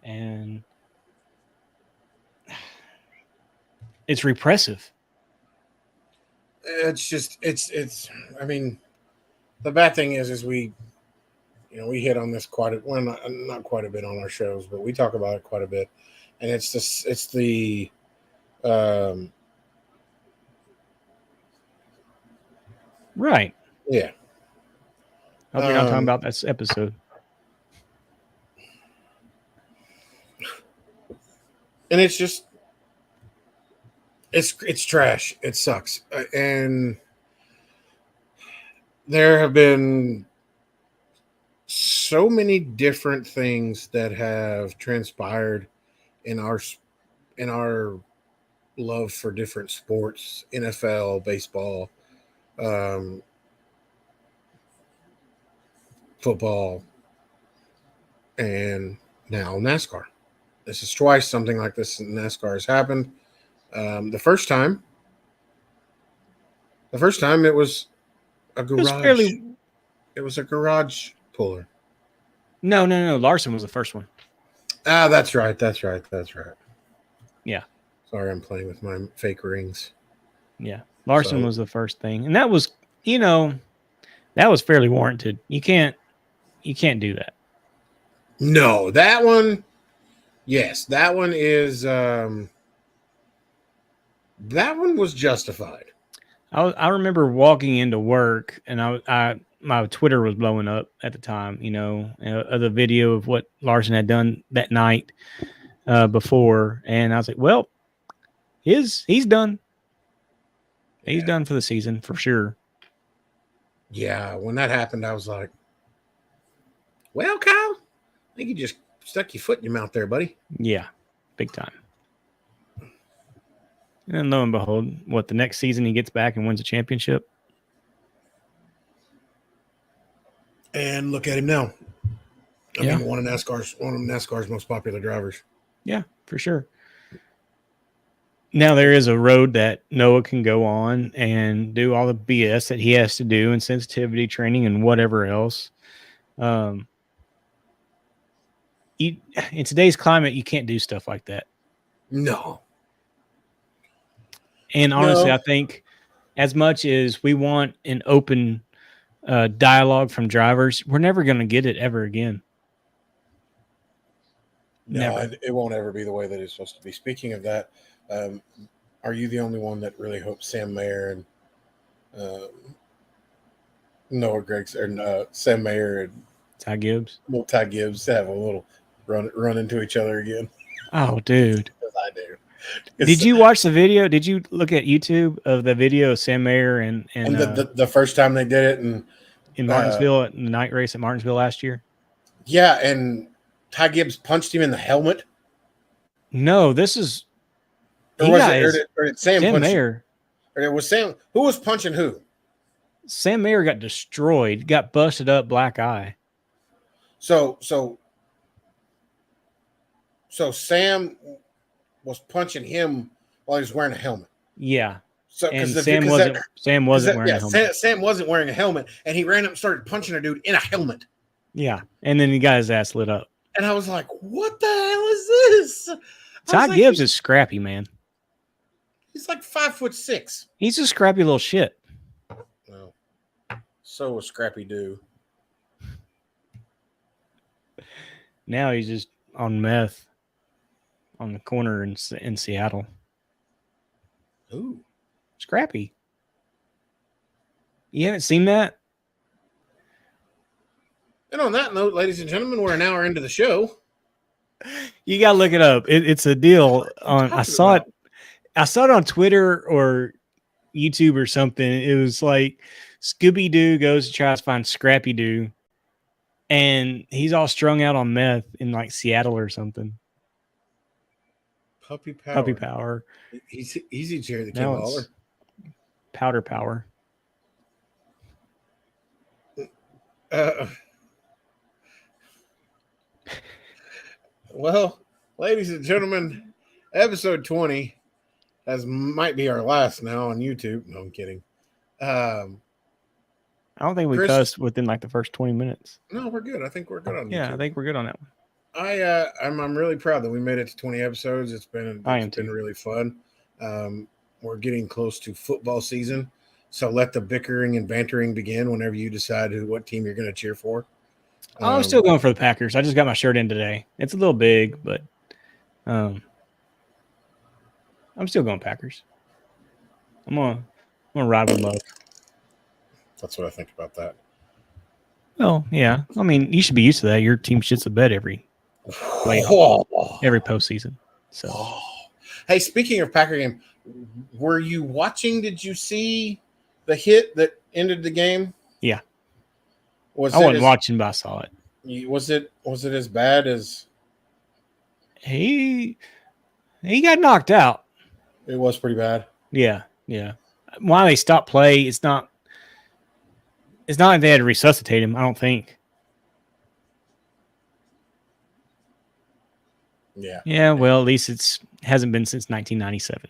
and it's repressive. It's just it's. I mean, the bad thing is we we hit on this quite a well not quite a bit on our shows, but we talk about it quite a bit, and it's the um Right. yeah. Hope you're not talking about this episode. And it's just it's trash. It sucks, and there have been so many different things that have transpired in our love for different sports, NFL, baseball, um, football, and now NASCAR. This is twice something like this in NASCAR has happened. The first time it was a It was garage. fairly. It was a garage puller. No. Larson was the first one. Ah, that's right. Yeah. Sorry, I'm playing with my fake rings. Yeah. Larson was the first thing. And that was, that was fairly warranted. You can't do that. No, that one. Yes, that one is. That one was justified. I remember walking into work, and my Twitter was blowing up at the time. Of the video of what Larson had done that night before, and I was like, well, he's done. He's done for the season for sure. Yeah, when that happened, I was like, well, Kyle, I think you just stuck your foot in your mouth there, buddy. Yeah, big time. And then lo and behold, the next season he gets back and wins a championship. And look at him now. I mean, one of NASCAR's most popular drivers. Yeah, for sure. Now there is a road that Noah can go on and do all the BS that he has to do and sensitivity training and whatever else. In today's climate, you can't do stuff like that. No. And honestly, I think as much as we want an open dialogue from drivers, we're never going to get it ever again. No, it won't ever be the way that it's supposed to be. Speaking of that, are you the only one that really hopes Sam Mayer and Noah Gregson or Sam Mayer and Ty Gibbs have a little run into each other again? Oh, dude. I do. Did you watch the video? Did you look at YouTube of the video of Sam Mayer and the first time they did it in Martinsville at the night race at Martinsville last year? Yeah, and Ty Gibbs punched him in the helmet. No, this is. Or did Sam Mayer? Or it was Sam. Who was punching who? Sam Mayer got destroyed, got busted up, black eye. So Sam was punching him while he was wearing a helmet. Yeah. So and Sam wasn't wearing a helmet. Sam wasn't wearing a helmet, and he ran up and started punching a dude in a helmet. Yeah, and then he got his ass lit up. And I was like, what the hell is this? Ty Gibbs is scrappy, man. He's like 5'6". He's a scrappy little shit. Well, so was Scrappy Doo. Now he's just on meth on the corner in Seattle. Ooh. Scrappy. You haven't seen that? And on that note, ladies and gentlemen, we're an hour into the show. You gotta look it up. It's a deal on. I saw it on Twitter or YouTube or something. It was like Scooby Doo goes to try to find Scrappy Doo, and he's all strung out on meth in like Seattle or something. Puppy Power. Puppy Power. Easy, Jerry the King Lawler. Powder Power. Well, ladies and gentlemen, episode 20 might be our last now on YouTube. No, I'm kidding. I don't think we cussed within like the first 20 minutes. No, we're good. I think we're good on YouTube. Yeah, I think we're good on that one. I'm really proud that we made it to 20 episodes. It's been really fun. We're getting close to football season, so let the bickering and bantering begin whenever you decide what team you're going to cheer for. I'm still going for the Packers. I just got my shirt in today. It's a little big, but I'm still going Packers. I'm gonna ride with love. That's what I think about that. Well, yeah. I mean, you should be used to that. Your team shits the bed every postseason. So, hey, speaking of Packer game, were you watching? Did you see the hit that ended the game? Yeah. I wasn't watching, but I saw it. Was it as bad as he got knocked out? It was pretty bad. Yeah. Why they stopped play? It's not like they had to resuscitate him. I don't think. Yeah. Yeah. Well, at least it hasn't been since 1997.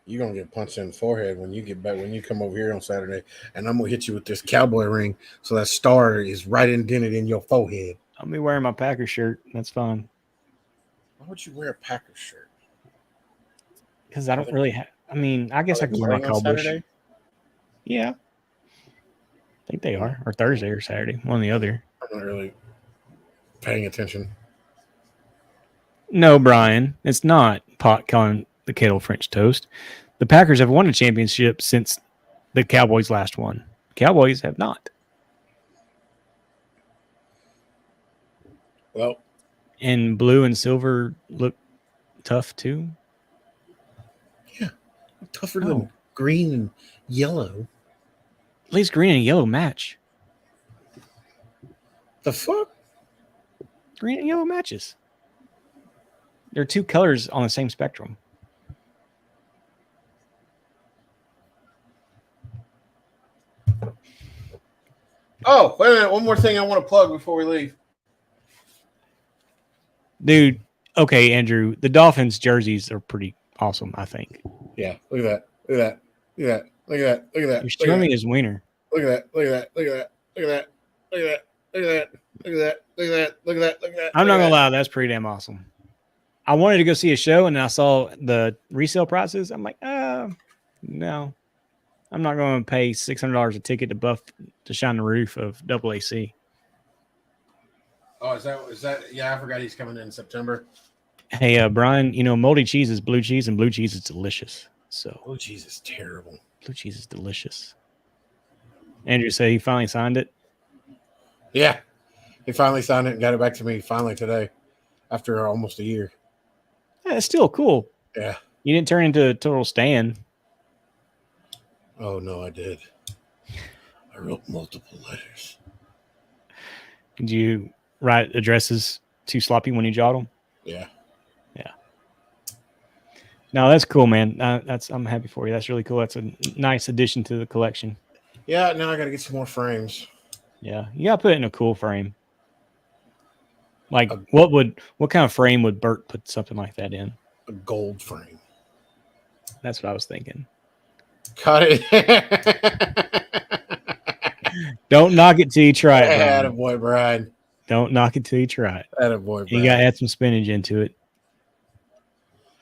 You're gonna get punched in the forehead when you get back, when you come over here on Saturday, and I'm gonna hit you with this cowboy ring so that star is right indented in your forehead. I'll be wearing my Packers shirt. That's fine. Why would you wear a Packers shirt? Because I don't really have. I mean, I guess I could wear my cowboy shirt. Yeah. I think they are. Or Thursday or Saturday. One or the other. I'm not really paying attention. No, Brian. It's not pot calling the kettle French toast. The Packers have won a championship since the Cowboys last won. Cowboys have not. Well. And blue and silver look tough too. Yeah. Tougher than green and yellow. At least green and yellow match. The fuck? Green and yellow matches. There are two colors on the same spectrum. Oh, wait a minute. One more thing I want to plug before we leave. Dude, okay, Andrew. The Dolphins jerseys are pretty awesome, I think. Yeah, look at that. Look at that. Look at that. Look at that. Look at that. You're showing me his wiener. Look at that. Look at that. Look at that. Look at that. Look at that. Look at that. Look at that. Look at that. Look at that. Look at that. I'm not gonna lie, that's pretty damn awesome. I wanted to go see a show, and I saw the resale prices. I'm like, no, I'm not going to pay $600 a ticket to shine the roof of AAC. Oh, is that? Yeah, I forgot he's coming in September. Hey, Brian, moldy cheese is blue cheese, and blue cheese is delicious. So blue cheese is terrible. Blue cheese is delicious. Andrew said he finally signed it. Yeah, he finally signed it and got it back to me finally today, after almost a year. Yeah, it's still cool. Yeah. You didn't turn into a total stan. Oh, no, I did. I wrote multiple letters. Did you write addresses too sloppy when you jotted them? Yeah. Yeah. No, that's cool, man. I'm happy for you. That's really cool. That's a nice addition to the collection. Yeah, now I got to get some more frames. Yeah, you got to put it in a cool frame. Like, what kind of frame would Bert put something like that in? A gold frame. That's what I was thinking. Cut it. Don't knock it till you try it, Brian. Attaboy, Brian. Don't knock it till you try it. Attaboy, Brian. You got to add some spinach into it.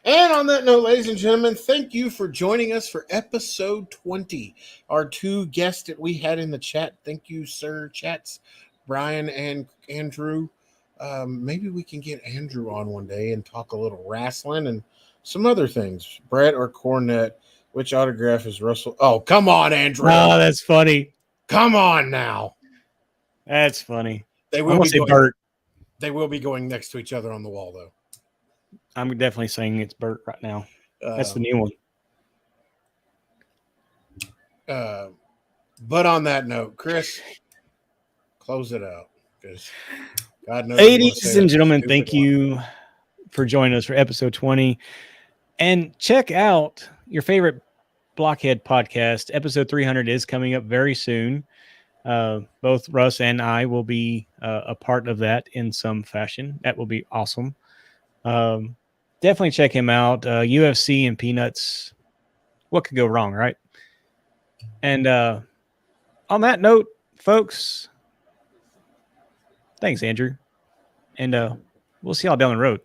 And on that note, ladies and gentlemen, thank you for joining us for episode 20. Our two guests that we had in the chat. Thank you, sir, chats, Brian and Andrew. Maybe we can get Andrew on one day and talk a little wrestling and some other things. Brett or Cornette, which autograph is Russell? Oh, come on, Andrew. Oh, that's funny. Come on now. That's funny. They I will want be to say going, Bert. They will be going next to each other on the wall, though. I'm definitely saying it's Bert right now. That's the new one. But on that note, Chris, close it out. Because God knows. Ladies and gentlemen, thank you for joining us for episode 20. And check out your favorite Blockhead podcast. Episode 300 is coming up very soon. Both Russ and I will be a part of that in some fashion. That will be awesome. Definitely check him out. UFC and peanuts. What could go wrong, right? And on that note, folks, thanks, Andrew. And we'll see y'all down the road.